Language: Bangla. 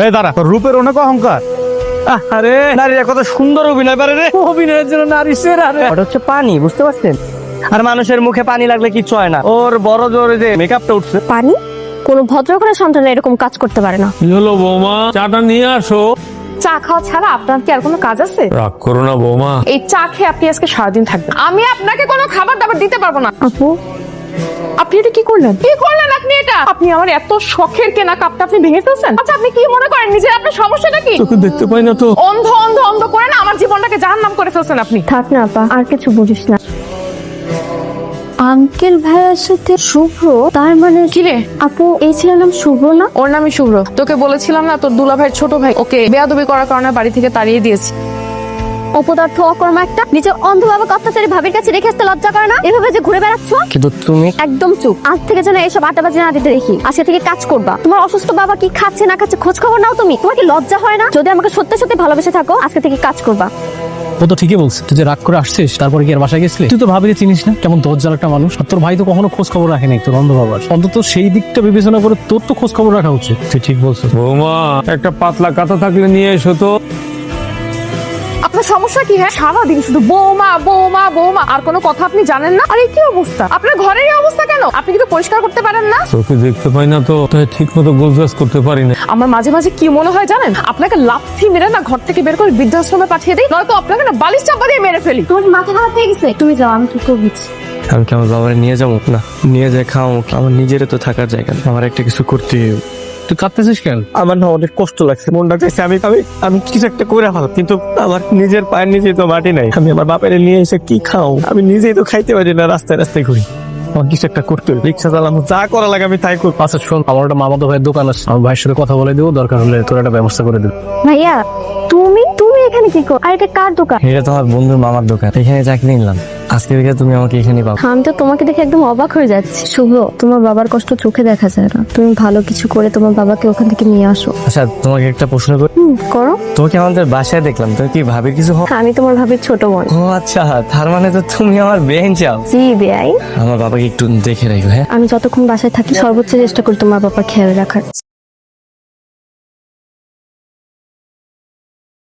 এই দাঁড়া, তোর রূপের অনেক অহংকার। আরে নারীরা কত সুন্দর অভিনয় পারে রে। অভিনয়ের জন্য নারী সেরা রে। ওটা হচ্ছে পানি, বুঝতে পারছেন? আর মানুষের মুখে পানি লাগলে কিচ্ছু হয় না। ওর বড় জোরে যে মেকআপটা উঠছে। পানি? কোন ভদ্রঘরের সন্তান এরকম কাজ করতে পারে না। কি হলো বৌমা, চাটা নিয়ে আসো। চা খাওয়া ছাড়া আপনার কি আর কোনো কাজ আছে? রাগ করো না বৌমা। এই চা খেয়ে আপনি আজকে সারাদিন থাকবেন। আমি আপনাকে কোনো খাবার দাবার দিতে পারবো না। আপু, আপনি এটা কি করলেন? কি করলেন আপনি এটা? আপনি আমার এত শখের কেনা কাপটা আপনি ভেঙে ফেলছেন। আচ্ছা আপনি কি মনে করেন নিজের আপনার সমস্যাটা কি? তোকে দেখতে পাই না তো। অন্ধ অন্ধ অন্ধ করে না আমার জীবনটাকে জাহান্নাম করে ফেলছেন আপনি। থাক না আপা, আর কিছু বুঝিস না। আঙ্কেল ভাইয়ের সাথে শুভ্র, তার মানে কি রে? আপু এই ছেলের নাম শুভ্র না? ওর নামই শুভ্র। তোকে বলেছিলাম না তোর দুলা ভাইয়ের ছোট ভাই ওকে বেয়াদবি করার কারণে বাড়ি থেকে তাড়িয়ে দিয়েছে। অপদার্থ অকর্মা একটা, নিজের অন্ধ বাবাকে অত্যাচারী ভাবির কাছে রেখে আসতে লজ্জা করে না? এভাবে যে ঘুরে বেড়াচ্ছ। কিন্তু তুমি একদম চুপ। আজ থেকে যেন এসব আড্ডাবাজি না দিতে দেখি। আজকে থেকে কাজ করবা। তোমার অসুস্থ বাবা কি খাচ্ছে না খাচ্ছে খোঁজ খবর নাও তুমি। তোমার কি লজ্জা হয় না? যদি আমাকে সত্যি সত্যি ভালোবেসে থাকো আজকে থেকে কাজ করবা। ও তো ঠিকই বলছে, তুই যে রাগ করে আসছিস তারপরে কি আর বাসায় গেছিলি? তুই তো ভাবিরে চিনিস না, কেমন দরজাল একটা মানুষ। আর তোর ভাই তো কখনো খোঁজ খবর রাখেনি তোর অন্ধ বাবার। অন্তত সেই দিকটা বিবেচনা করে তোর তো খোঁজ খবর রাখা উচিত। তুই ঠিক বলছিস। বৌমা, একটা পাতলা কাঁথা থাকলে নিয়ে এসো তো। আপনার সমস্যা কি? হ্যাঁ, সারাদিন শুধু বৌমা বৌমা বৌমা, আর কোনো কথা আপনি জানেন না? আরে কি অবস্থা আপনার ঘরের এই অবস্থা কেন? আপনি কিন্তু পরিষ্কার করতে পারেন না? তোকে দেখতে পাই না তো, তাই ঠিক মতো গোছগাছ করতে পারি না। আমার মাঝে মাঝে কি মনে হয় জানেন? আপনাকে লাথি মেরে না ঘর থেকে বের করে বৃদ্ধাশ্রমে পাঠিয়ে দিই, নয়তো আপনাকে না বালিশ চাপা দিয়ে মেরে ফেলি। তোমার মাথা খারাপ হয়ে গেছে? তুমি যাও, আমি কি করবি? আমি কি আমার বাবারে নিয়ে যাবো? না, নিয়ে যাই খাও। আমার নিজেরও তো থাকার জায়গা না। আমার একটা কিছু করতে হবে। তুই কাঁদতেছিস কেন? আমার না অনেক কষ্ট লাগছে, মনটা চাইছে আমি আমি আমি কিছু একটা করে ফেলো, কিন্তু আমার নিজের পায়ের নিচে তো মাটি নাই। আমি আমার বাপের নিয়ে এসে কি খাও? আমি নিজেই তো খাইতে পারি না, রাস্তায় রাস্তায় ঘুরি। আমার কিছু একটা করতে হবে, রিক্সা চালানো, যা করা লাগে আমি তাই করবো। আচ্ছা শোন, আমার একটা মামাতো ভাইয়ের দোকান আছে, আমার ভাইয়ের সাথে কথা বলে দেবো, দরকার হলে তোর একটা ব্যবস্থা করে দেবো। ভাইয়া, তুমি তুমি এখানে কি কর? আর এটা কার দোকান? এটা তো আমার বন্ধুর মামার দোকান, এখানে চাকরি নিলাম। আজকে থেকে তুমি আমাকে এখানে পাবো। আমি তো তোমাকে দেখে একদম অবাক হয়ে যাচ্ছি। শুভ, তোমার বাবার কষ্ট চোখে দেখা যায় না। তুমি ভালো কিছু করে তোমার বাবাকে ওখান থেকে নিয়ে আসো। আচ্ছা, তোমাকে একটা প্রশ্ন করি। করো। তোমাকে আমাদের বাসায় দেখলাম, তুমি কি ভাবির কিছু হও? আমি তোমার ভাবির ছোট বোন। ও আচ্ছা, তার মানে তো তুমি আমার বেহেন চাও। জি বেআই, আমার বাবাকে একটু দেখে রাখো। হ্যাঁ, আমি যতক্ষণ বাসায় থাকি সর্বোচ্চ চেষ্টা করি তোমার বাবার খেয়াল রাখার।